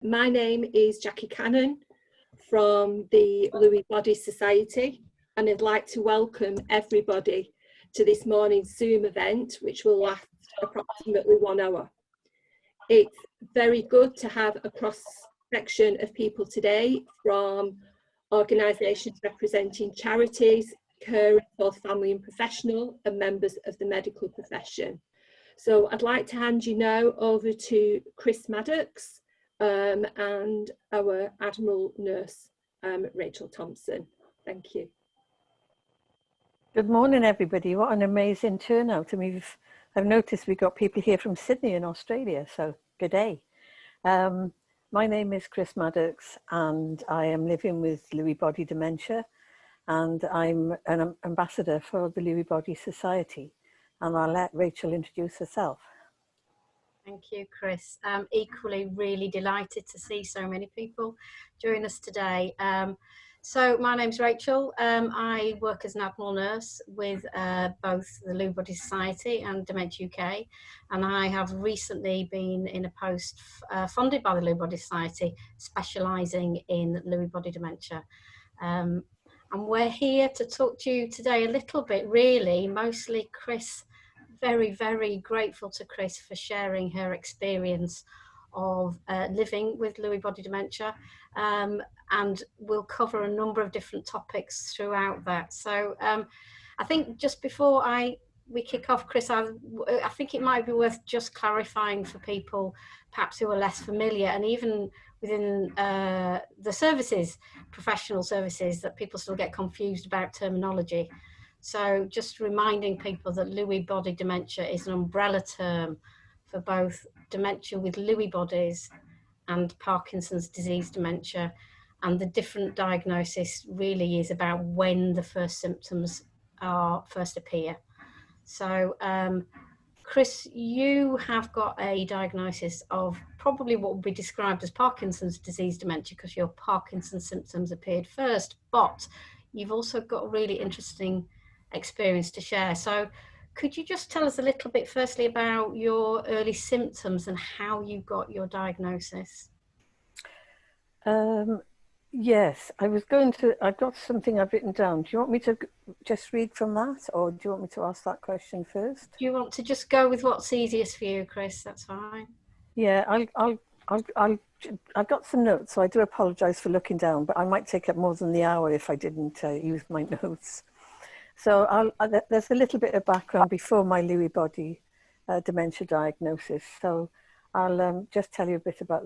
My name is Jackie Cannon from the Lewy Body Society, and I'd like to welcome everybody to this morning's Zoom event, which will last approximately 1 hour. It's very good to have a cross-section of people today from organisations representing charities, carers, both family and professional, and members of the medical profession. So I'd like to hand you now over to Chris Maddocks and our Admiral Nurse, Rachel Thompson. Thank you. Good morning, everybody. What an amazing turnout. I mean, I've noticed we've got people here from Sydney in Australia, so good day. My name is Chris Maddocks, and I am living with Lewy Body Dementia, and I'm an ambassador for the Lewy Body Society. And I'll let Rachel introduce herself. Thank you, Chris. Equally really delighted to see so many people join us today. So my name's Rachel. I work as an Admiral Nurse with both the Lewy Body Society and Dementia UK, and I have recently been in a post funded by the Lewy Body Society, specialising in Lewy Body Dementia. And we're here to talk to you today a little bit, really, mostly Chris. Very, very grateful to Chris for sharing her experience of living with Lewy Body Dementia, and we'll cover a number of different topics throughout that. So I think just before we kick off, Chris, I think it might be worth just clarifying for people perhaps who are less familiar, and even within the services, professional services, that people still get confused about terminology. So just reminding people that Lewy Body Dementia is an umbrella term for both dementia with Lewy bodies and Parkinson's disease dementia. And the different diagnosis really is about when the first symptoms first appear. So Chris, you have got a diagnosis of probably what would be described as Parkinson's disease dementia, because your Parkinson's symptoms appeared first, but you've also got a really interesting experience to share. So could you just tell us a little bit firstly about your early symptoms and how you got your diagnosis? Yes, I've got something I've written down. Do you want me to just read from that, or do you want me to ask that question first? Do you want to just go with what's easiest for you, Chris? That's fine. Yeah, I've got some notes, so I do apologise for looking down, but I might take up more than the hour if I didn't use my notes. So there's a little bit of background before my Lewy body dementia diagnosis. So I'll just tell you a bit about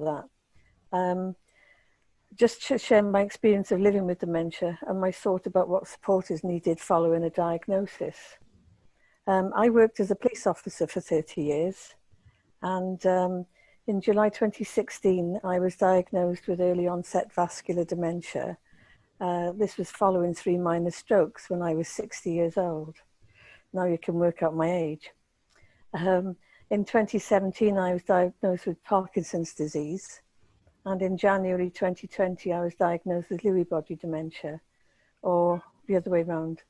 that. Just to share my experience of living with dementia and my thought about what support is needed following a diagnosis. I worked as a police officer for 30 years, and in July 2016, I was diagnosed with early onset vascular dementia. This was following 3 minor strokes when I was 60 years old. Now you can work out my age. In 2017, I was diagnosed with Parkinson's disease. And in January 2020, I was diagnosed with Lewy body dementia, or the other way around.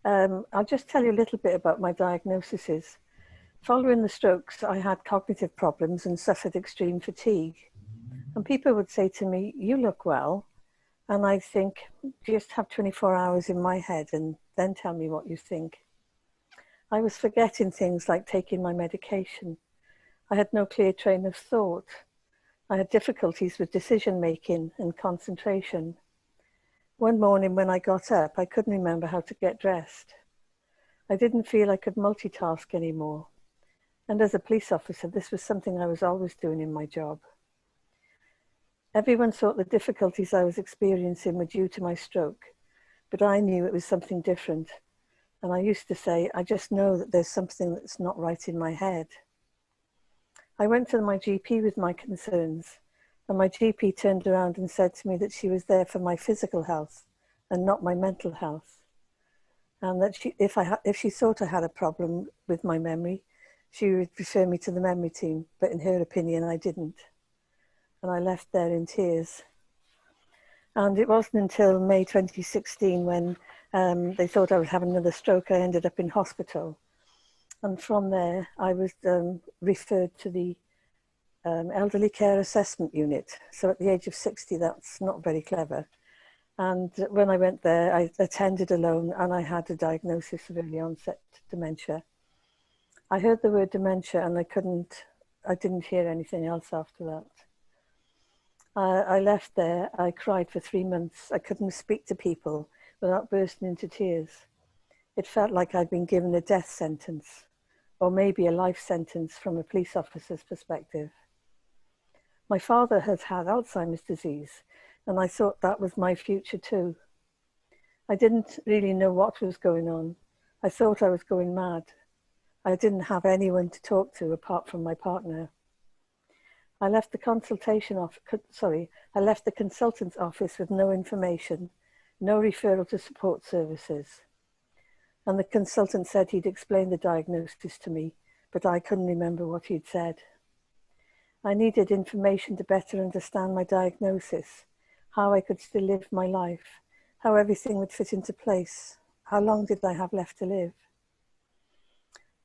I'll just tell you a little bit about my diagnoses. Following the strokes, I had cognitive problems and suffered extreme fatigue. And people would say to me, "You look well." And I think, just have 24 hours in my head and then tell me what you think. I was forgetting things like taking my medication. I had no clear train of thought. I had difficulties with decision making and concentration. One morning when I got up, I couldn't remember how to get dressed. I didn't feel I could multitask anymore. And as a police officer, this was something I was always doing in my job. Everyone thought the difficulties I was experiencing were due to my stroke, but I knew it was something different. And I used to say, I just know that there's something that's not right in my head. I went to my GP with my concerns, and my GP turned around and said to me that she was there for my physical health and not my mental health. And that if she thought I had a problem with my memory, she would refer me to the memory team, but in her opinion, I didn't. And I left there in tears. And it wasn't until May 2016 when they thought I was having another stroke, I ended up in hospital. And from there, I was referred to the elderly care assessment unit. So at the age of 60, that's not very clever. And when I went there, I attended alone and I had a diagnosis of early onset dementia. I heard the word dementia and I didn't hear anything else after that. I left there, I cried for 3 months. I couldn't speak to people without bursting into tears. It felt like I'd been given a death sentence, or maybe a life sentence from a police officer's perspective. My father has had Alzheimer's disease, and I thought that was my future too. I didn't really know what was going on. I thought I was going mad. I didn't have anyone to talk to apart from my partner. I left the consultant's office with no information, no referral to support services. And the consultant said he'd explained the diagnosis to me, but I couldn't remember what he'd said. I needed information to better understand my diagnosis, how I could still live my life, how everything would fit into place, how long did I have left to live.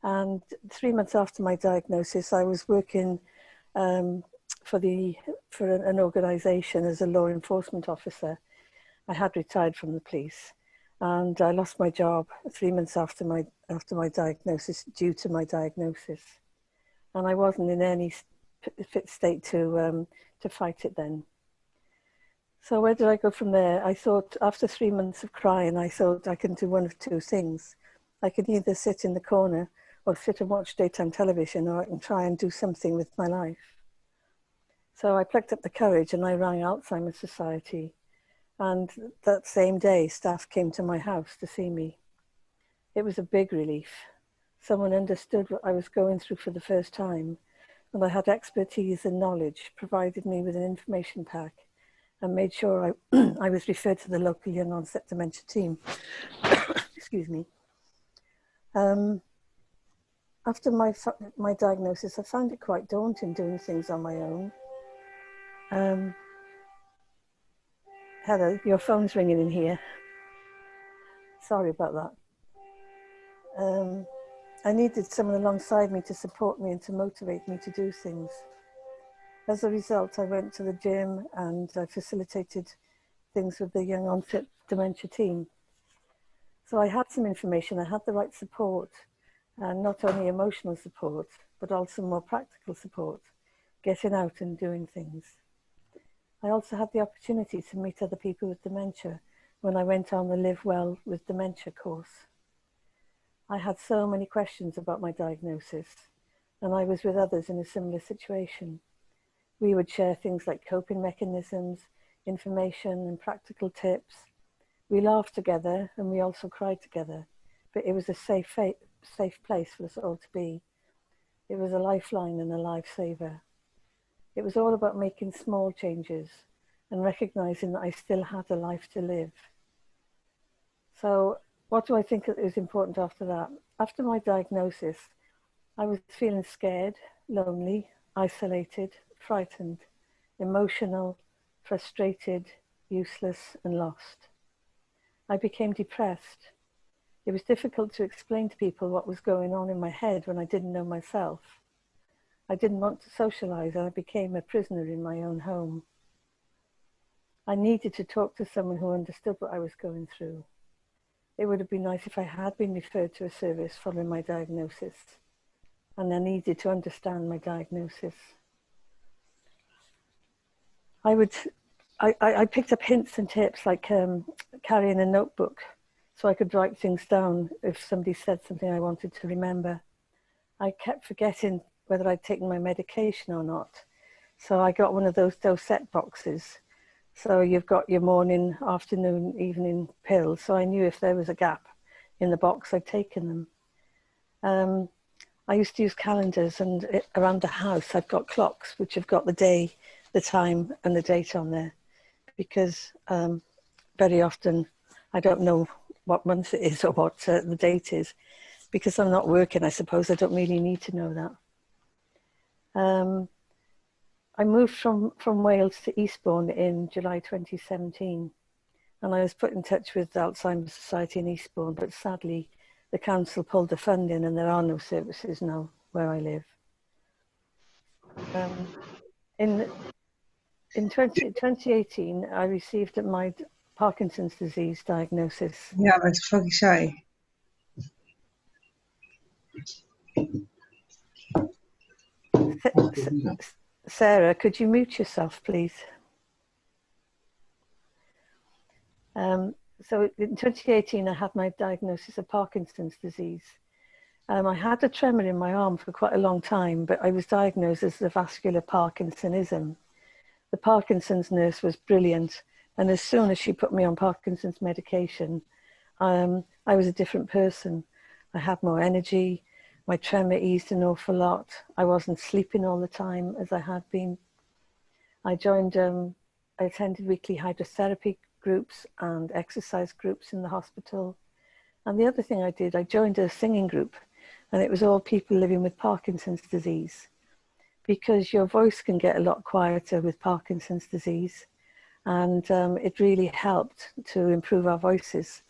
And 3 months after my diagnosis, I was working for an organisation as a law enforcement officer. I had retired from the police, and I lost my job 3 months after my diagnosis due to my diagnosis, and I wasn't in any fit state to fight it then. So where did I go from there? I thought, after 3 months of crying, I thought I can do one of two things. I could either sit in the corner or sit and watch daytime television, or I can try and do something with my life. So I plucked up the courage and I rang Alzheimer's Society. And that same day, staff came to my house to see me. It was a big relief. Someone understood what I was going through for the first time, and I had expertise and knowledge, provided me with an information pack, and made sure I was referred to the local young onset dementia team. Excuse me. After my diagnosis, I found it quite daunting doing things on my own. Hello, your phone's ringing in here. Sorry about that. I needed someone alongside me to support me and to motivate me to do things. As a result, I went to the gym and I facilitated things with the young onset dementia team. So I had some information, I had the right support, and not only emotional support, but also more practical support, getting out and doing things. I also had the opportunity to meet other people with dementia when I went on the Live Well with Dementia course. I had so many questions about my diagnosis, and I was with others in a similar situation. We would share things like coping mechanisms, information and practical tips. We laughed together and we also cried together, but it was a safe place for us all to be. It was a lifeline and a lifesaver. It was all about making small changes and recognizing that I still had a life to live. So what do I think is important after that? After my diagnosis, I was feeling scared, lonely, isolated, frightened, emotional, frustrated, useless, and lost. I became depressed. It was difficult to explain to people what was going on in my head when I didn't know myself. I didn't want to socialize, and I became a prisoner in my own home. I needed to talk to someone who understood what I was going through. It would have been nice if I had been referred to a service following my diagnosis, and I needed to understand my diagnosis. I picked up hints and tips, like carrying a notebook so I could write things down if somebody said something I wanted to remember. I kept forgetting whether I'd taken my medication or not. So I got one of those dosette boxes. So you've got your morning, afternoon, evening pills. So I knew if there was a gap in the box, I'd taken them. I used to use calendars, and around the house, I've got clocks, which have got the day, the time, and the date on there. Because very often I don't know what month it is or what the date is. Because I'm not working, I suppose I don't really need to know that. I moved from Wales to Eastbourne in July 2017, and I was put in touch with the Alzheimer's Society in Eastbourne, but sadly the council pulled the funding and there are no services now where I live. In 2018, I received my Parkinson's disease diagnosis. Ja, wat de fuck ik zei. Sarah, could you mute yourself, please? So in 2018, I had my diagnosis of Parkinson's disease. I had a tremor in my arm for quite a long time, but I was diagnosed as the vascular Parkinsonism. The Parkinson's nurse was brilliant, and as soon as she put me on Parkinson's medication, I was a different person. I had more energy, my tremor eased an awful lot. I wasn't sleeping all the time as I had been. I attended weekly hydrotherapy groups and exercise groups in the hospital. And the other thing I did, I joined a singing group, and it was all people living with Parkinson's disease, because your voice can get a lot quieter with Parkinson's disease. And it really helped to improve our voices.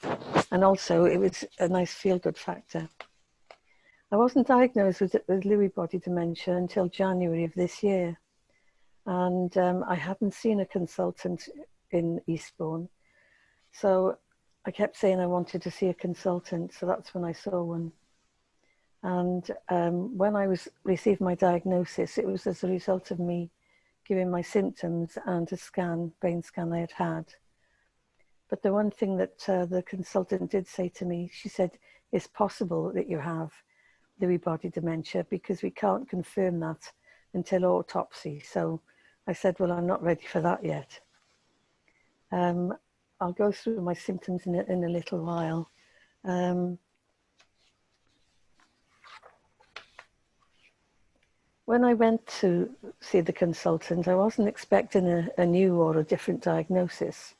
And also it was a nice feel-good factor. I wasn't diagnosed with Lewy body dementia until January of this year. And I hadn't seen a consultant in Eastbourne. So I kept saying I wanted to see a consultant. So that's when I saw one. And when I received my diagnosis, it was as a result of me giving my symptoms and a scan, brain scan I had had. But the one thing that the consultant did say to me, she said, it's possible that you have Lewy body dementia because we can't confirm that until autopsy. So I said, well, I'm not ready for that yet. I'll go through my symptoms in a little while. When I went to see the consultant, I wasn't expecting a new or a different diagnosis.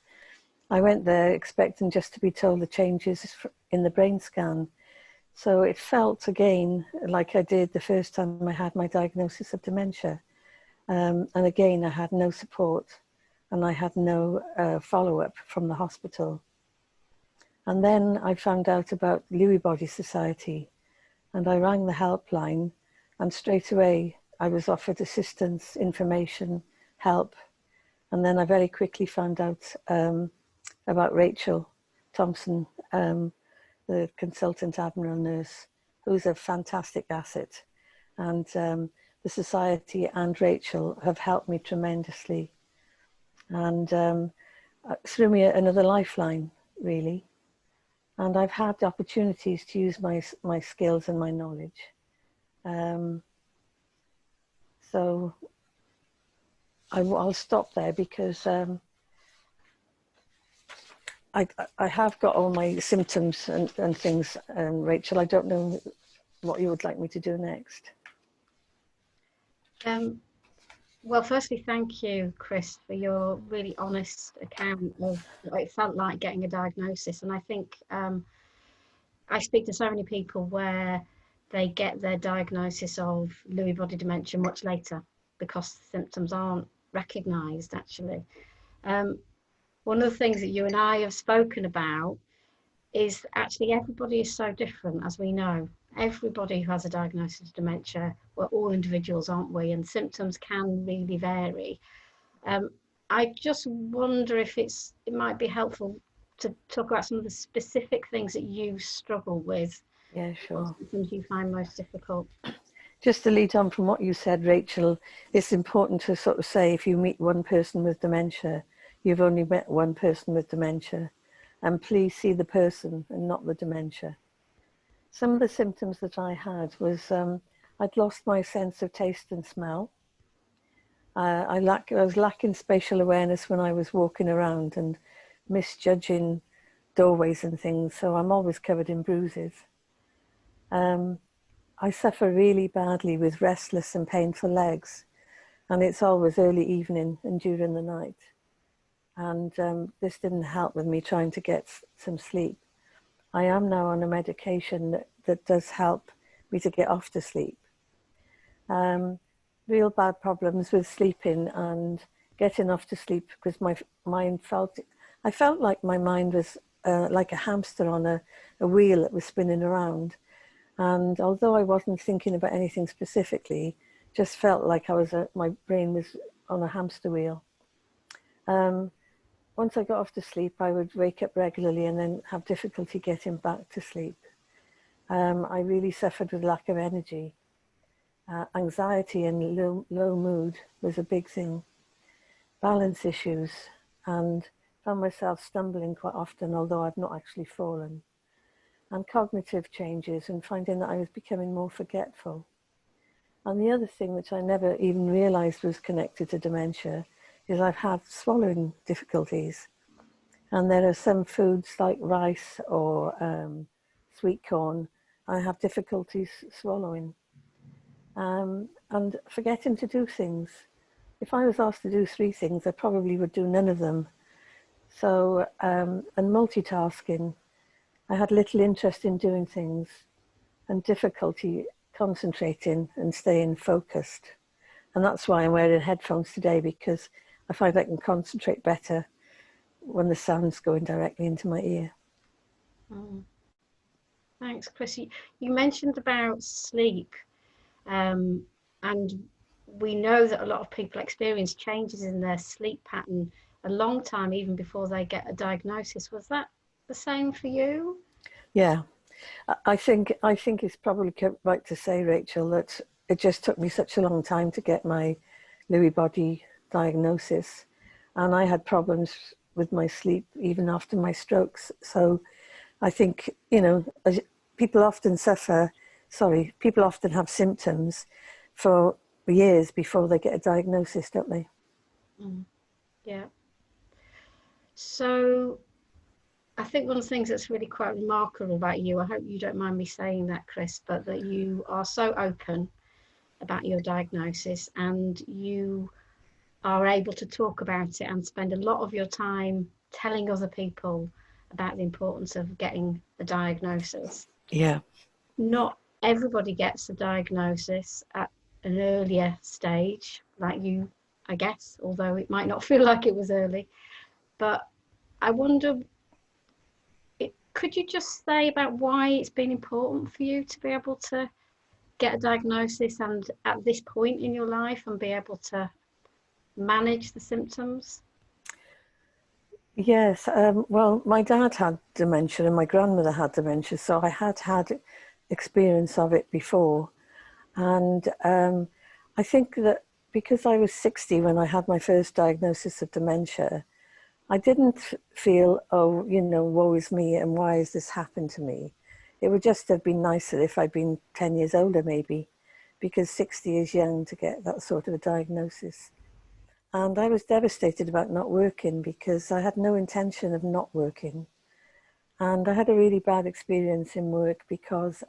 I went there expecting just to be told the changes in the brain scan. So it felt again like I did the first time I had my diagnosis of dementia. And again, I had no support and I had no follow-up from the hospital. And then I found out about the Lewy Body Society, and I rang the helpline, and straight away I was offered assistance, information, help. And then I very quickly found out about Rachel Thompson, the consultant Admiral Nurse, who's a fantastic asset. And the Society and Rachel have helped me tremendously. And threw me another lifeline, really. And I've had the opportunities to use my skills and my knowledge. So I'll stop there because I have got all my symptoms and things. Rachel, I don't know what you would like me to do next. Well, firstly, thank you, Chris, for your really honest account of what it felt like getting a diagnosis. And I think I speak to so many people where they get their diagnosis of Lewy body dementia much later because the symptoms aren't recognised, actually. One of the things that you and I have spoken about is actually everybody is so different, as we know. Everybody who has a diagnosis of dementia, we're all individuals, aren't we? And symptoms can really vary. I just wonder if it might be helpful to talk about some of the specific things that you struggle with. Yeah, sure. Symptoms you find most difficult. Just to lead on from what you said, Rachel, it's important to sort of say if you meet one person with dementia, you've only met one person with dementia. And please see the person and not the dementia. Some of the symptoms that I had was I'd lost my sense of taste and smell. I was lacking spatial awareness when I was walking around and misjudging doorways and things, so I'm always covered in bruises. I suffer really badly with restless and painful legs, and it's always early evening and during the night. And this didn't help with me trying to get some sleep. I am now on a medication that does help me to get off to sleep. Real bad problems with sleeping and getting off to sleep because my mind I felt like my mind was like a hamster on a wheel that was spinning around. And although I wasn't thinking about anything specifically, just felt like my brain was on a hamster wheel. Once I got off to sleep, I would wake up regularly and then have difficulty getting back to sleep. I really suffered with lack of energy. Anxiety and low mood was a big thing. Balance issues, and found myself stumbling quite often, although I've not actually fallen. And cognitive changes, and finding that I was becoming more forgetful. And the other thing, which I never even realized was connected to dementia, is I've had swallowing difficulties. And there are some foods like rice or sweet corn, I have difficulties swallowing. And forgetting to do things. If I was asked to do 3 things, I probably would do none of them. So, and multitasking, I had little interest in doing things and difficulty concentrating and staying focused. And that's why I'm wearing headphones today, because I find I can concentrate better when the sound's going directly into my ear. Thanks, Chris. You mentioned about sleep, and we know that a lot of people experience changes in their sleep pattern a long time even before they get a diagnosis. Was that the same for you? Yeah, I think it's probably right to say, Rachel, that it just took me such a long time to get my Lewy body diagnosis, and I had problems with my sleep even after my strokes. So I think, you know, people often have symptoms for years before they get a diagnosis, don't they? Yeah. So I think one of the things that's really quite remarkable about you, I hope you don't mind me saying that, Chris, but that you are so open about your diagnosis, and you are able to talk about it and spend a lot of your time telling other people about the importance of getting a diagnosis. Yeah. Not everybody gets a diagnosis at an earlier stage, like you, I guess, although it might not feel like it was early. But I wonder, could you just say about why it's been important for you to be able to get a diagnosis, and at this point in your life, and be able to manage the symptoms? Yes, well, my dad had dementia and my grandmother had dementia, so I had experience of it before. And I think that because I was 60 when I had my first diagnosis of dementia, I didn't feel, oh, you know, woe is me and why has this happened to me? It would just have been nicer if I'd been 10 years older maybe, because 60 is young to get that sort of a diagnosis. And I was devastated about not working, because I had no intention of not working. And I had a really bad experience in work, because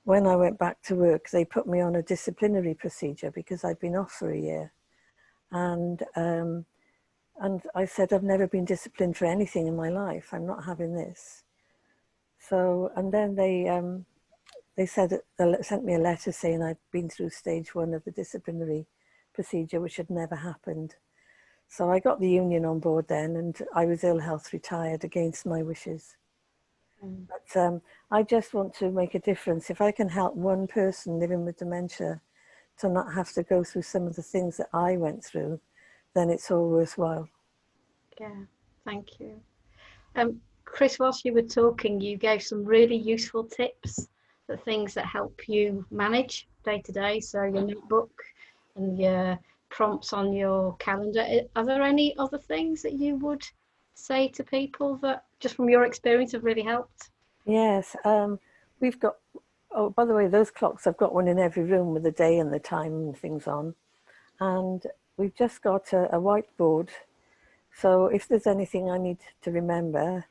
when I went back to work, they put me on a disciplinary procedure because I'd been off for a year. And I said, I've never been disciplined for anything in my life. I'm not having this. So, and then they sent me a letter saying I'd been through stage 1 of the disciplinary procedure, which had never happened. So I got the union on board then, and I was ill health retired against my wishes. But I just want to make a difference. If I can help one person living with dementia to not have to go through some of the things that I went through, then it's all worthwhile. Yeah, thank you. Chris, whilst you were talking, you gave some really useful tips, the things that help you manage day to day. So your notebook and your prompts on your calendar. Are there any other things that you would say to people that, just from your experience, have really helped? Yes, we've got, oh, by the way, those clocks, I've got one in every room with the day and the time and things on. And we've just got a whiteboard. So if there's anything I need to remember,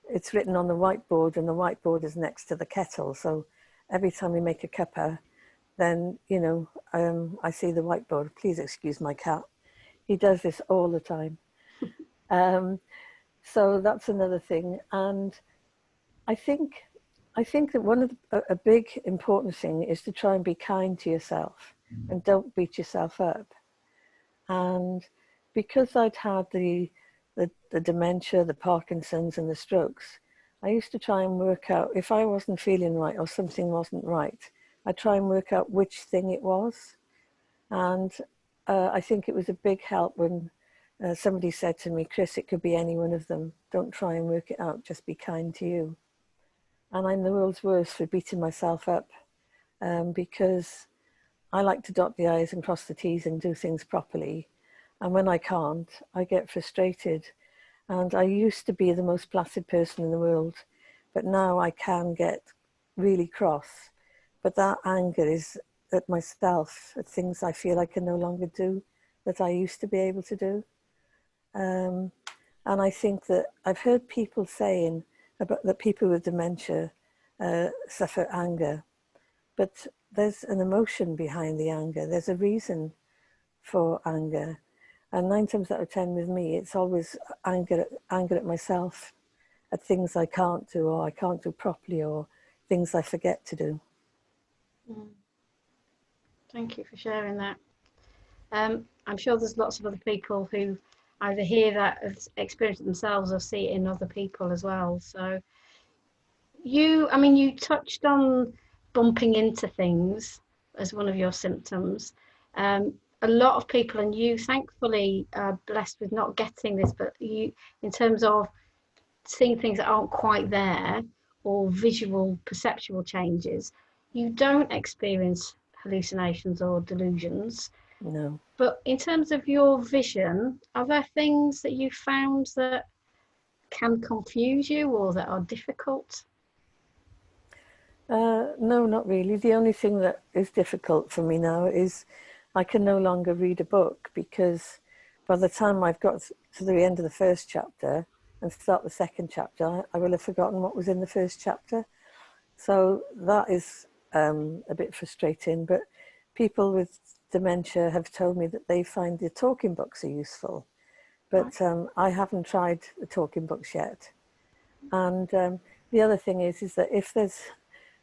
it's written on the whiteboard, and the whiteboard is next to the kettle. So every time we make a cuppa, then, you know, I see the whiteboard. Please excuse my cat. He does this all the time. So that's another thing. And I think that a big important thing is to try and be kind to yourself and don't beat yourself up. And because I'd had the dementia, the Parkinson's and the strokes, I used to try and work out if I wasn't feeling right or something wasn't right, I try and work out which thing it was. And I think it was a big help when somebody said to me, Chris, it could be any one of them. Don't try and work it out, just be kind to you. And I'm the world's worst for beating myself up because I like to dot the I's and cross the T's and do things properly. And when I can't, I get frustrated. And I used to be the most placid person in the world, but now I can get really cross. But that anger is at myself, at things I feel I can no longer do that I used to be able to do. And I think that I've heard people saying about that people with dementia suffer anger, but there's an emotion behind the anger. There's a reason for anger. And 9 times out of 10 with me, it's always anger at myself, at things I can't do or I can't do properly or things I forget to do. Thank you for sharing that. I'm sure there's lots of other people who either hear that, have experienced it themselves, or see it in other people as well. So you touched on bumping into things as one of your symptoms. A lot of people, and you thankfully are blessed with not getting this, but you, in terms of seeing things that aren't quite there or visual perceptual changes, you don't experience hallucinations or delusions. No. But in terms of your vision, are there things that you found that can confuse you or that are difficult? No, not really. The only thing that is difficult for me now is I can no longer read a book, because by the time I've got to the end of the first chapter and start the second chapter, I will have forgotten what was in the first chapter. So that is a bit frustrating, but people with dementia have told me that they find the talking books are useful, but I haven't tried the talking books yet. And the other thing is that if there's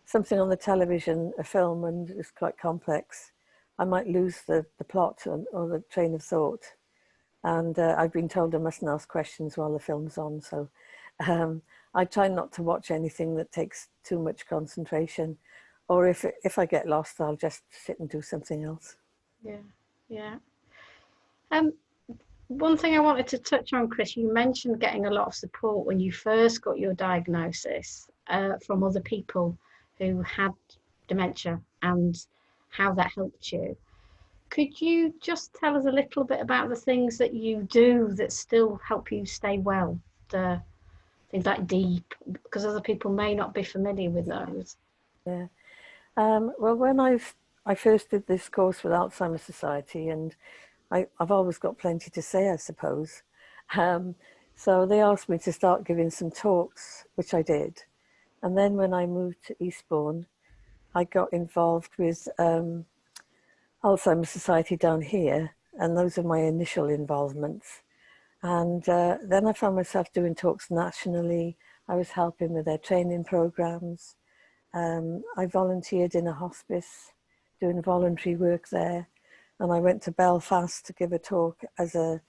something on the television, a film, and it's quite complex, I might lose the plot or the train of thought. And I've been told I mustn't ask questions while the film's on. So I try not to watch anything that takes too much concentration. Or if I get lost, I'll just sit and do something else. Yeah. One thing I wanted to touch on, Chris, you mentioned getting a lot of support when you first got your diagnosis from other people who had dementia and how that helped you. Could you just tell us a little bit about the things that you do that still help you stay well? The things like DEEP, because other people may not be familiar with those. Yeah. Well, when I first did this course with Alzheimer's Society, and I've always got plenty to say, I suppose. So they asked me to start giving some talks, which I did. And then when I moved to Eastbourne, I got involved with Alzheimer's Society down here, and those are my initial involvements. And then I found myself doing talks nationally. I was helping with their training programs. I volunteered in a hospice, doing voluntary work there. And I went to Belfast to give a talk as a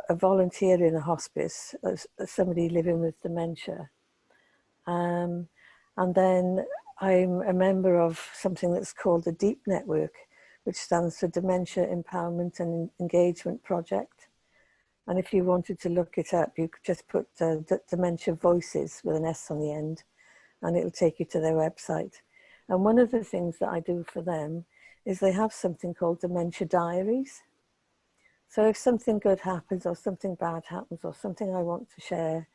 volunteer in a hospice, as somebody living with dementia. And then I'm a member of something that's called the DEEP Network, which stands for Dementia Empowerment and Engagement Project. And if you wanted to look it up, you could just put Dementia Voices with an S on the end, and it'll take you to their website. And one of the things that I do for them is they have something called Dementia Diaries. So if something good happens or something bad happens or something I want to share,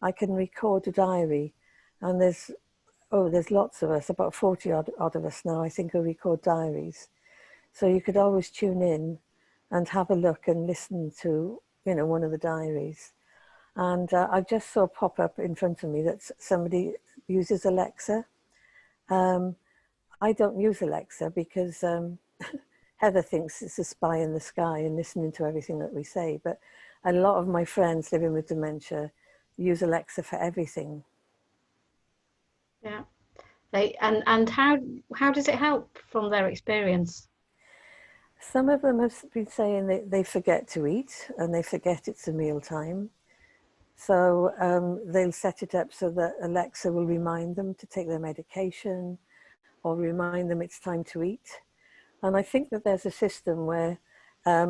I can record a diary. And there's lots of us, about 40 odd of us now, I think, who record diaries. So you could always tune in and have a look and listen to, one of the diaries. And I just saw pop up in front of me that somebody uses Alexa. I don't use Alexa because Heather thinks it's a spy in the sky and listening to everything that we say. But a lot of my friends living with dementia use Alexa for everything. Yeah. And how does it help from their experience? Some of them have been saying they forget to eat and they forget it's a meal time. So they'll set it up so that Alexa will remind them to take their medication, or remind them it's time to eat. And I think that there's a system where,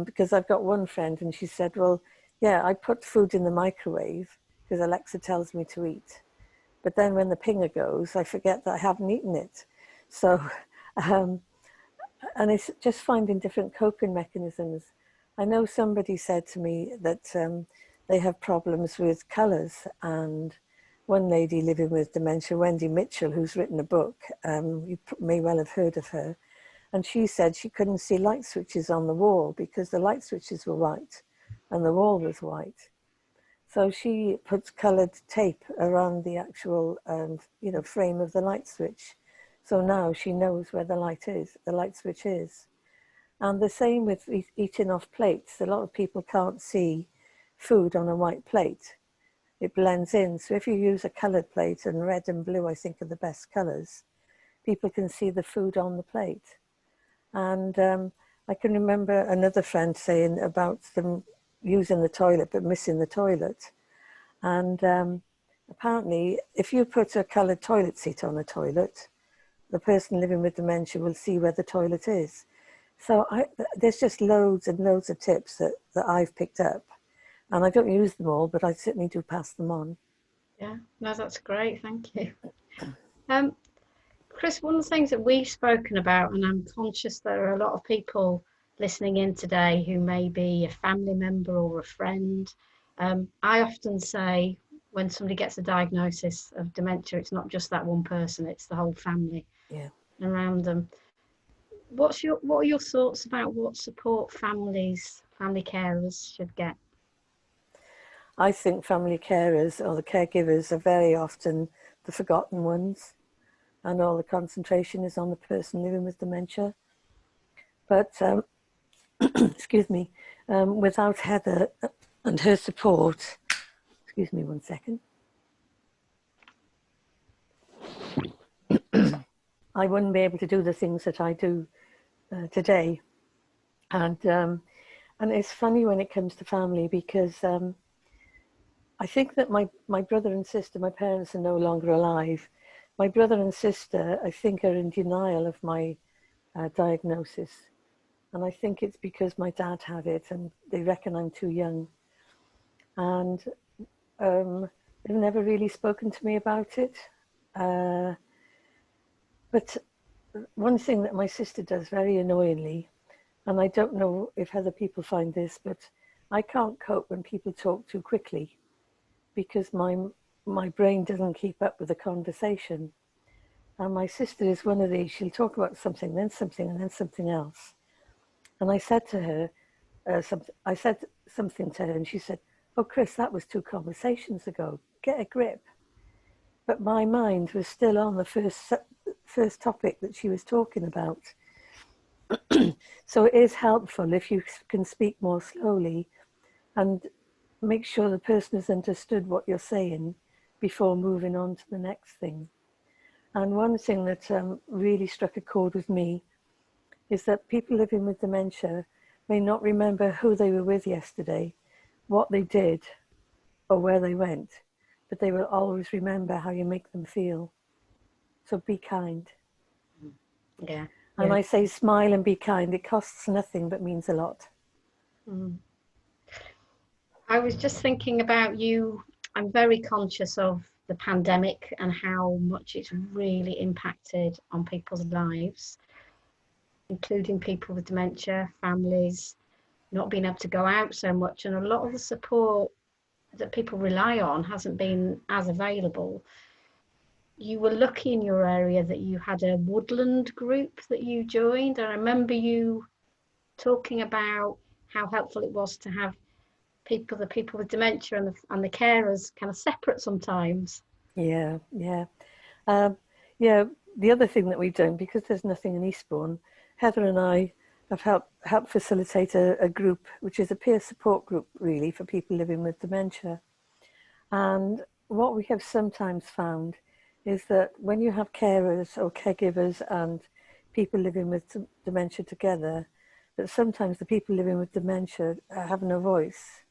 because I've got one friend and she said, well, yeah, I put food in the microwave because Alexa tells me to eat. But then when the pinger goes, I forget that I haven't eaten it. So, and it's just finding different coping mechanisms. I know somebody said to me that they have problems with colours, and one lady living with dementia, Wendy Mitchell, who's written a book, you may well have heard of her, and she said she couldn't see light switches on the wall because the light switches were white and the wall was white. So she puts coloured tape around the actual, frame of the light switch. So now she knows where the light switch is. And the same with eating off plates. A lot of people can't see food on a white plate. It blends in. So if you use a coloured plate, and red and blue I think are the best colours, people can see the food on the plate. And I can remember another friend saying about them using the toilet but missing the toilet. And apparently if you put a coloured toilet seat on a toilet, the person living with dementia will see where the toilet is. So there's just loads and loads of tips that I've picked up, and I don't use them all, but I certainly do pass them on. Yeah, no, that's great, thank you. Chris, one of the things that we've spoken about, and I'm conscious there are a lot of people listening in today who may be a family member or a friend. I often say when somebody gets a diagnosis of dementia, it's not just that one person, it's the whole family around them. What are your thoughts about what support family carers should get? I think family carers or the caregivers are very often the forgotten ones, and all the concentration is on the person living with dementia. But excuse me, without Heather and her support, excuse me one second, I wouldn't be able to do the things that I do today. And it's funny when it comes to family, because I think that my brother and sister, my parents are no longer alive. My brother and sister, I think, are in denial of my diagnosis. And I think it's because my dad had it and they reckon I'm too young. And they've never really spoken to me about it. But one thing that my sister does very annoyingly, and I don't know if other people find this, but I can't cope when people talk too quickly, because my brain doesn't keep up with the conversation. And my sister is one of these, she'll talk about something, then something, and then something else. And I said to her, I said something to her, and she said, oh, Chris, that was 2 conversations ago. Get a grip. But my mind was still on the first topic that she was talking about. So it is helpful if you can speak more slowly and make sure the person has understood what you're saying before moving on to the next thing. And one thing that really struck a chord with me is that people living with dementia may not remember who they were with yesterday, what they did, or where they went, but they will always remember how you make them feel. So be kind. Yeah. And I say smile and be kind. It costs nothing, but means a lot. Mm. I was just thinking about you. I'm very conscious of the pandemic and how much it's really impacted on people's lives, including people with dementia, families, not being able to go out so much. And a lot of the support that people rely on hasn't been as available. You were lucky in your area that you had a woodland group that you joined. I remember you talking about how helpful it was to have the people with dementia and the carers kind of separate sometimes. Yeah. The other thing that we've done, because there's nothing in Eastbourne, Heather and I have helped facilitate a group, which is a peer support group really for people living with dementia. And what we have sometimes found is that when you have carers or caregivers and people living with dementia together, that sometimes the people living with dementia have no voice,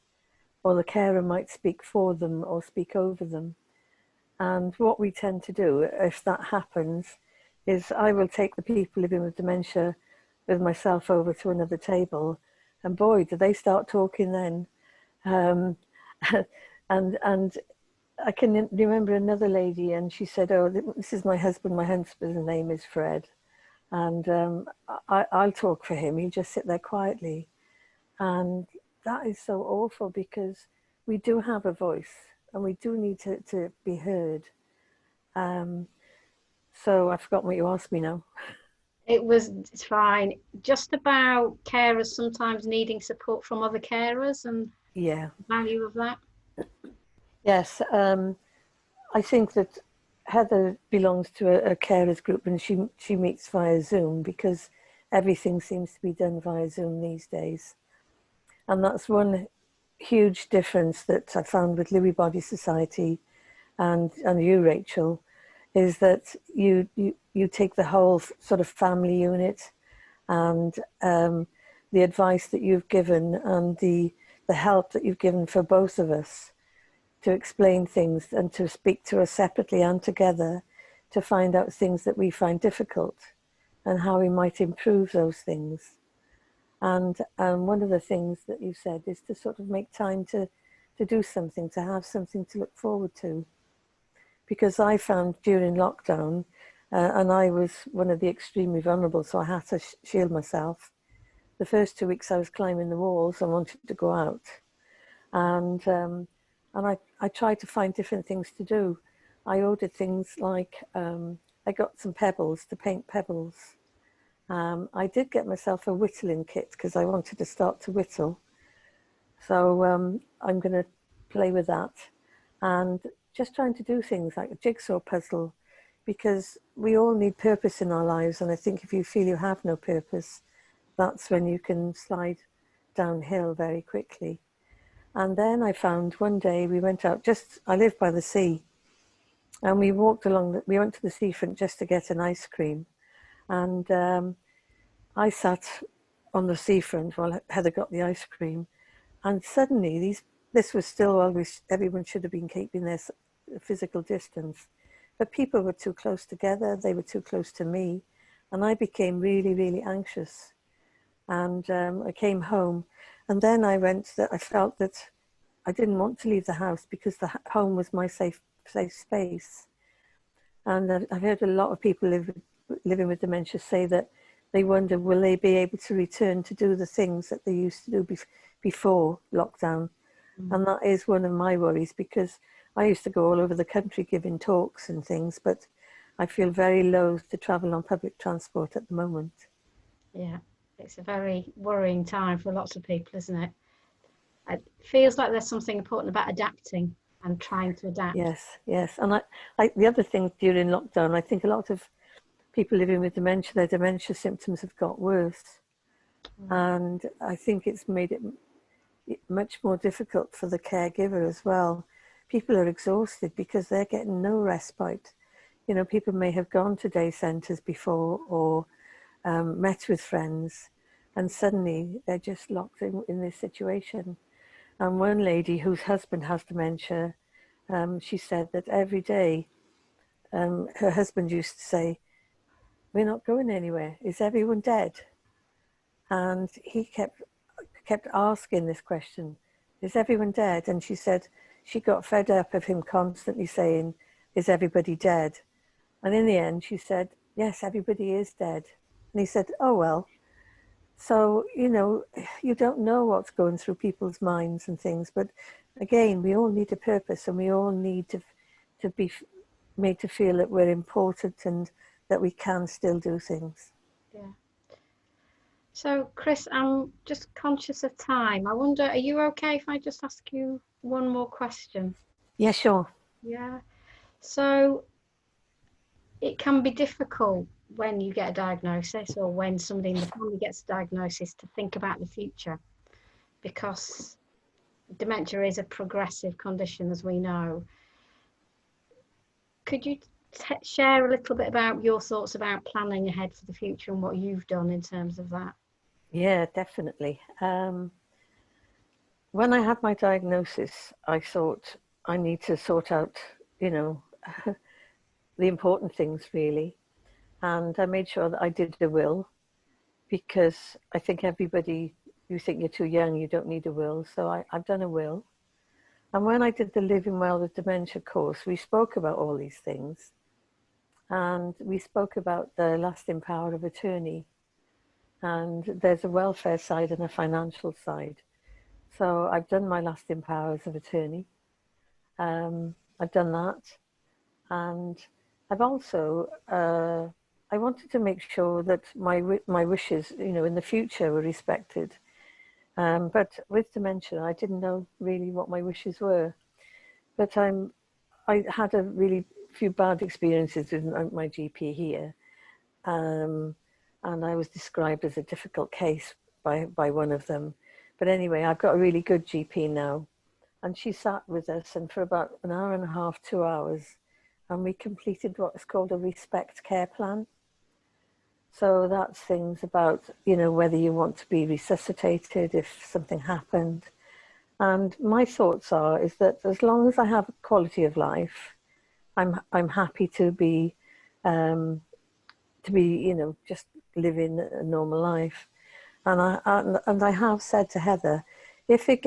or the carer might speak for them or speak over them. And what we tend to do, if that happens, is I will take the people living with dementia with myself over to another table, and boy, do they start talking then. Um, and I can remember another lady, and she said, "Oh, this is my husband. My husband's name is Fred, and I'll talk for him. You just sit there quietly." And that is so awful, because we do have a voice and we do need to be heard. So I've forgotten what you asked me now. It's fine. Just about carers sometimes needing support from other carers and Yeah. the value of that. Yes. I think that Heather belongs to a carers group, and she meets via Zoom, because everything seems to be done via Zoom these days. And that's one huge difference that I found with Lewy Body Society and you, Rachel, is that you take the whole sort of family unit, and the advice that you've given and the help that you've given for both of us to explain things and to speak to us separately and together to find out things that we find difficult and how we might improve those things. And one of the things that you said is to sort of make time to do something, to have something to look forward to. Because I found during lockdown, and I was one of the extremely vulnerable, so I had to shield myself. The first 2 weeks I was climbing the walls and wanted to go out. And I tried to find different things to do. I ordered things like, I got some pebbles to paint pebbles. I did get myself a whittling kit because I wanted to start to whittle. So I'm going to play with that. And just trying to do things like a jigsaw puzzle, because we all need purpose in our lives. And I think if you feel you have no purpose, that's when you can slide downhill very quickly. And then I found one day we went out, I live by the sea, and we walked along, we went to the seafront just to get an ice cream. And I sat on the seafront while Heather got the ice cream. And suddenly this was still always, everyone should have been keeping their physical distance, but people were too close together, they were too close to me, and I became really, really anxious. And I came home, and then I felt that I didn't want to leave the house because the home was my safe space. And I've heard a lot of people living with dementia say that they wonder, will they be able to return to do the things that they used to do before lockdown? And that is one of my worries, because I used to go all over the country giving talks and things, but I feel very loath to travel on public transport at the moment. Yeah, it's a very worrying time for lots of people, isn't it? It feels like there's something important about adapting and trying to adapt. Yes. And the other thing during lockdown, I think a lot of people living with dementia, their dementia symptoms have got worse. And I think it's made it much more difficult for the caregiver as well. People are exhausted because they're getting no respite. You know, people may have gone to day centres before or met with friends, and suddenly they're just locked in this situation. And one lady whose husband has dementia, she said that every day her husband used to say, "We're not going anywhere. Is everyone dead?" And he kept asking this question, "Is everyone dead?" And she said she got fed up of him constantly saying, "Is everybody dead?" And in the end, she said, "Yes, everybody is dead." And he said, "Oh, well." So, you know, you don't know what's going through people's minds and things. But again, we all need a purpose, and we all need to be made to feel that we're important and that we can still do things. Yeah. So, Chris, I'm just conscious of time. I wonder, are you okay if I just ask you one more question? Yeah, sure. Yeah. So, it can be difficult when you get a diagnosis, or when somebody in the family gets a diagnosis, to think about the future, because dementia is a progressive condition, as we know. Could you share a little bit about your thoughts about planning ahead for the future and what you've done in terms of that? Yeah, definitely. When I had my diagnosis, I thought I need to sort out, you know, the important things really. and I made sure that I did a will, because I think everybody, you think you're too young, you don't need a will. So I've done a will. And when I did the Living Well with Dementia course, we spoke about all these things. And we spoke about the lasting power of attorney. And there's a welfare side and a financial side. So I've done my lasting powers of attorney. I've done that. And I've also, I wanted to make sure that my wishes, you know, in the future were respected. But with dementia, I didn't know really what my wishes were. But I had a really few bad experiences with my GP here. And I was described as a difficult case by one of them. But anyway, I've got a really good GP now. And she sat with us, and for about an hour and a half, 2 hours, and we completed what is called a respect care plan. So that's things about, you know, whether you want to be resuscitated if something happened. And my thoughts is that as long as I have a quality of life, I'm happy to be, you know, just living a normal life. And I have said to Heather, if it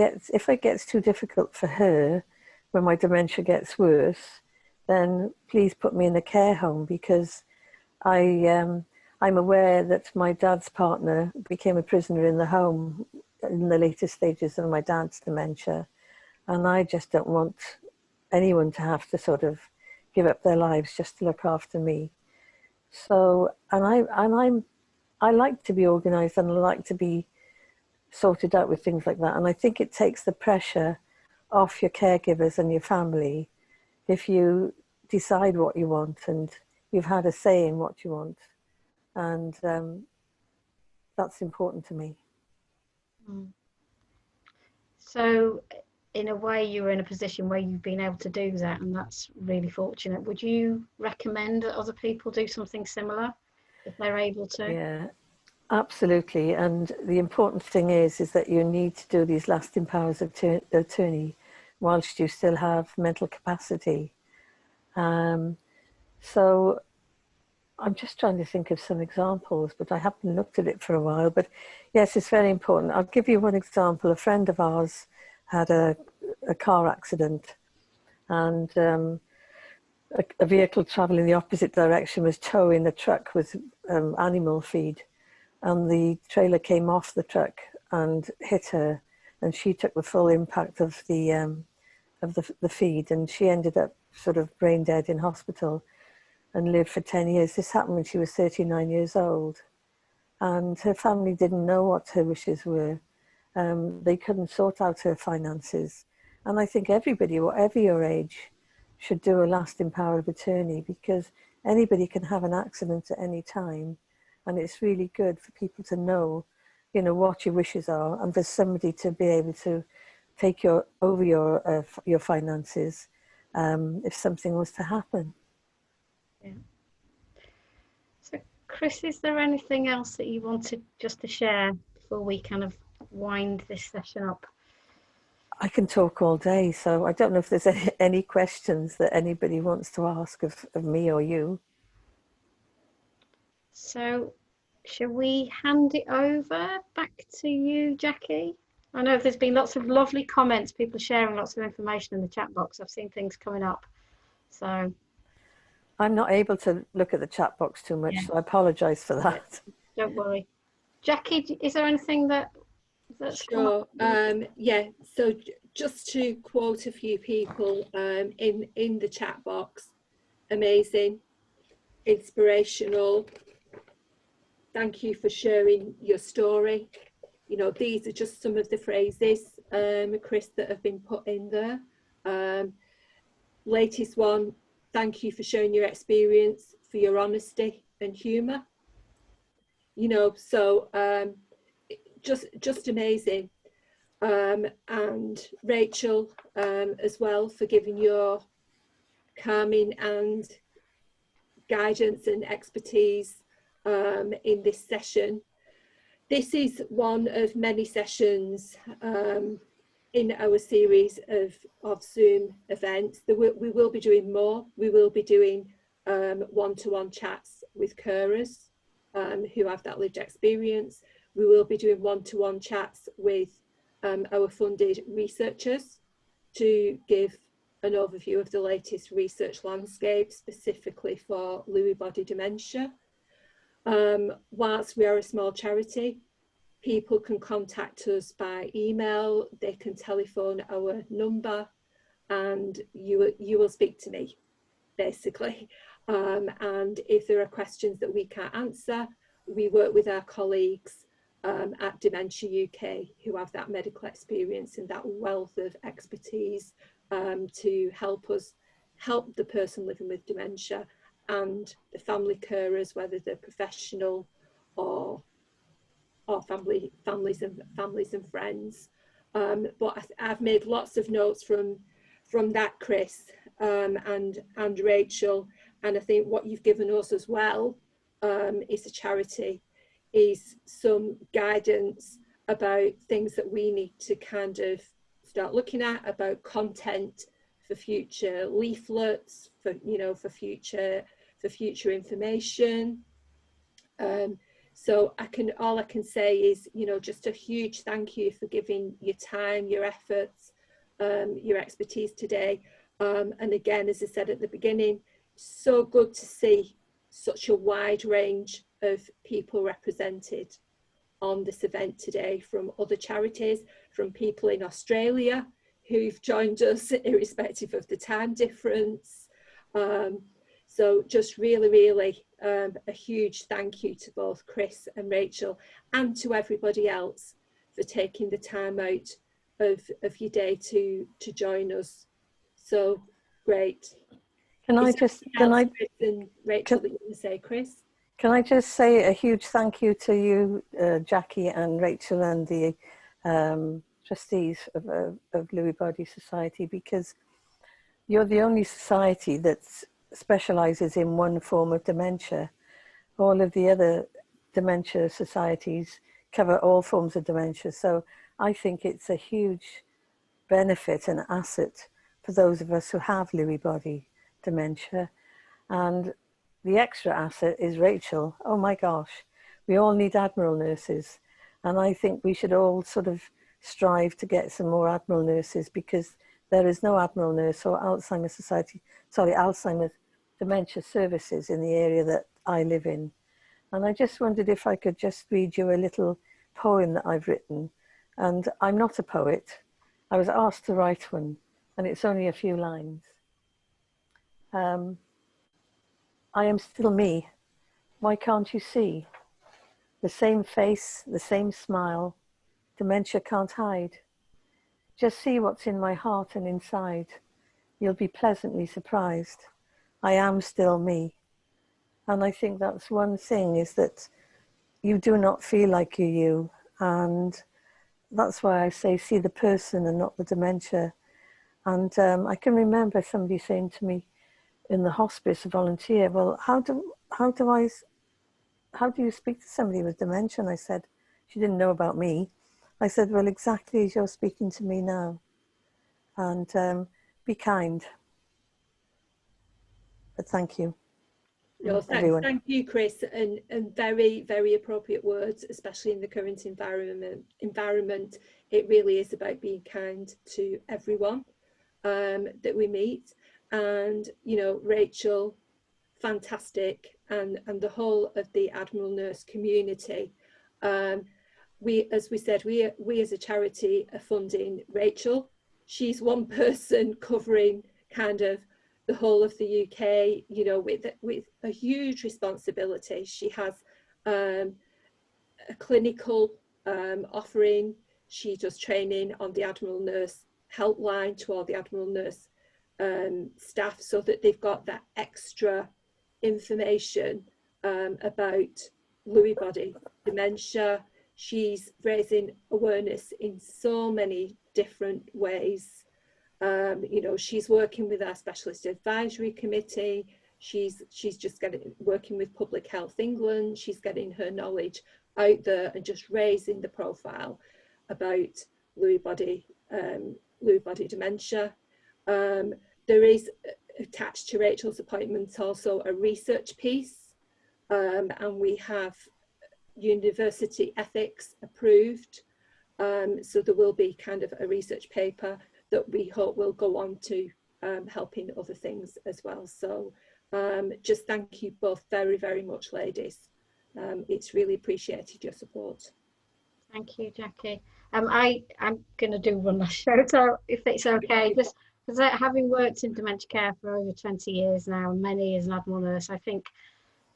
gets too difficult for her when my dementia gets worse, then please put me in a care home, because I'm aware that my dad's partner became a prisoner in the home in the later stages of my dad's dementia, and I just don't want anyone to have to sort of give up their lives just to look after me. So, I like to be organised, and I like to be sorted out with things like that. And I think it takes the pressure off your caregivers and your family if you decide what you want and you've had a say in what you want. And that's important to me. So in a way, you're in a position where you've been able to do that, and that's really fortunate. Would you recommend that other people do something similar if they're able to? Yeah, absolutely. And the important thing is that you need to do these lasting powers of attorney whilst you still have mental capacity. So I'm just trying to think of some examples, but I haven't looked at it for a while. But yes, it's very important. I'll give you one example. A friend of ours had a car accident, and a vehicle traveling the opposite direction was towing a truck with animal feed, and the trailer came off the truck and hit her, and she took the full impact of the feed, and she ended up sort of brain dead in hospital and lived for 10 years. This happened when she was 39 years old, and her family didn't know what her wishes were. They couldn't sort out her finances. And I think everybody, whatever your age, should do a lasting power of attorney, because anybody can have an accident at any time. And it's really good for people to know, you know, what your wishes are, and for somebody to be able to take over your finances if something was to happen. Yeah. So Chris, is there anything else that you wanted just to share before we kind of wind this session up? I can talk all day, so I don't know if there's any questions that anybody wants to ask of me or you. So shall we hand it over back to you, Jackie? I know there's been lots of lovely comments, people sharing lots of information in the chat box. I've seen things coming up. So I'm not able to look at the chat box too much, so I apologise for that. Don't worry. Jackie, is there anything that's Sure. Yeah, so just to quote a few people in the chat box: amazing, inspirational, thank you for sharing your story. You know, these are just some of the phrases, Chris, that have been put in there. Latest one: thank you for sharing your experience, for your honesty and humour. You know, so just amazing. And Rachel as well, for giving your calming and guidance and expertise in this session. This is one of many sessions in our series of Zoom events. We will be doing more. We will be doing one-to-one chats with carers who have that lived experience. We will be doing one-to-one chats with our funded researchers to give an overview of the latest research landscape specifically for Lewy body dementia. Whilst we are a small charity, people can contact us by email, they can telephone our number, and you will speak to me, basically. And if there are questions that we can't answer, we work with our colleagues at Dementia UK who have that medical experience and that wealth of expertise to help the person living with dementia and the family carers, whether they're professional or families and friends. But I've made lots of notes from that, Chris, and Rachel, and I think what you've given us as well is a charity, is some guidance about things that we need to kind of start looking at, about content for future leaflets, for future information. So all I can say is, just a huge thank you for giving your time, your efforts, your expertise today. And again, as I said at the beginning, so good to see such a wide range of people represented on this event today, from other charities, from people in Australia who've joined us irrespective of the time difference. So just really a huge thank you to both Chris and Rachel, and to everybody else for taking the time out of your day to join us. So great. Can I Chris and Rachel, that you want to say, Chris? Can I just say a huge thank you to you, Jackie and Rachel, and the trustees of Lewy Body Society, because you're the only society that specialises in one form of dementia. All of the other dementia societies cover all forms of dementia. So I think it's a huge benefit and asset for those of us who have Lewy body dementia. And the extra asset is Rachel. Oh my gosh, we all need Admiral nurses. And I think we should all sort of strive to get some more Admiral nurses, because there is no Admiral Nurse or Alzheimer's dementia services in the area that I live in. And I just wondered if I could just read you a little poem that I've written. And I'm not a poet. I was asked to write one, and it's only a few lines. I am still me. Why can't you see? The same face, the same smile. Dementia can't hide. Just see what's in my heart and inside. You'll be pleasantly surprised. I am still me. And I think that's one thing, is that you do not feel like you're you. And that's why I say, see the person and not the dementia. And I can remember somebody saying to me in the hospice, a volunteer, well, how do you speak to somebody with dementia? And I said, she didn't know about me. I said, well, exactly as you're speaking to me now. And be kind. But thank you. No, thank you, Chris, and very, very appropriate words, especially in the current environment. It really is about being kind to everyone that we meet. And, Rachel, fantastic, and the whole of the Admiral Nurse community. As we said, we as a charity are funding Rachel. She's one person covering kind of the whole of the UK, with a huge responsibility. She has a clinical offering. She does training on the Admiral Nurse helpline to all the Admiral Nurse staff, so that they've got that extra information about Lewy body dementia. She's raising awareness in so many different ways. She's working with our specialist advisory committee. She's just working with Public Health England. She's getting her knowledge out there and just raising the profile about Lewy body dementia. There is attached to Rachel's appointment also a research piece, and we have university ethics approved. So there will be kind of a research paper that we hope will go on to helping other things as well. So just thank you both very, very much, ladies. It's really appreciated, your support. Thank you, Jackie. I'm going to do one last shout out, if it's okay, just because having worked in dementia care for over 20 years now, and many as an Admiral Nurse, I think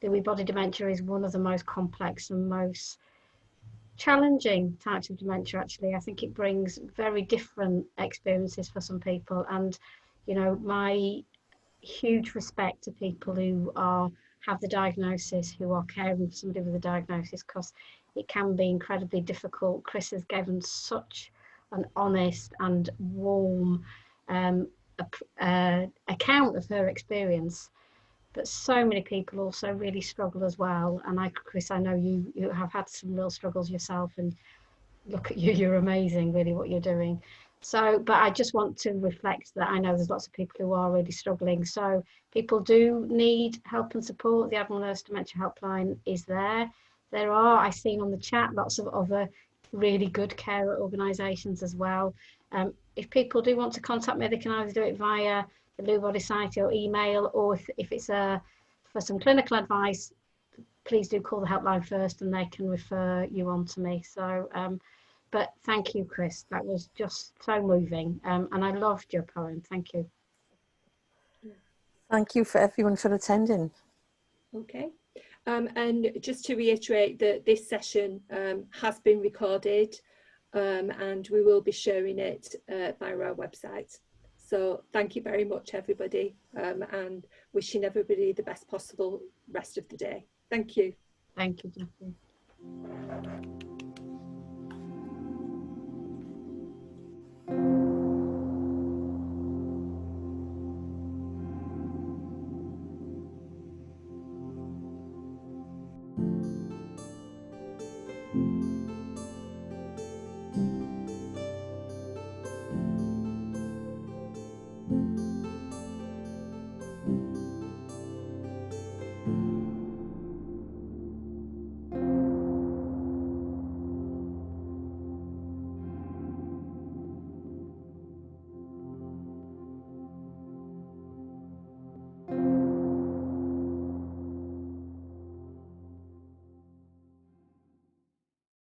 Lewy body dementia is one of the most complex and most challenging types of dementia. Actually, I think it brings very different experiences for some people, and you know, my huge respect to people who have the diagnosis, who are caring for somebody with a diagnosis, because it can be incredibly difficult. Chris has given such an honest and warm account of her experience, but so many people also really struggle as well. And Chris, I know you have had some real struggles yourself, and look at you, you're amazing, really, what you're doing. So, but I just want to reflect that I know there's lots of people who are really struggling. So people do need help and support. The Admiral Nurse Dementia Helpline is there. There are, I've seen on the chat, lots of other really good carer organisations as well. If people do want to contact me, they can either do it via the Lewy Body Society or email, or if it's for some clinical advice, please do call the helpline first and they can refer you on to me. So, but thank you, Chris. That was just so moving, and I loved your poem. Thank you. Thank you for everyone for attending. Okay. And just to reiterate that this session has been recorded, and we will be sharing it via our website. So thank you very much, everybody, and wishing everybody the best possible rest of the day. Thank you. Thank you, Jackie.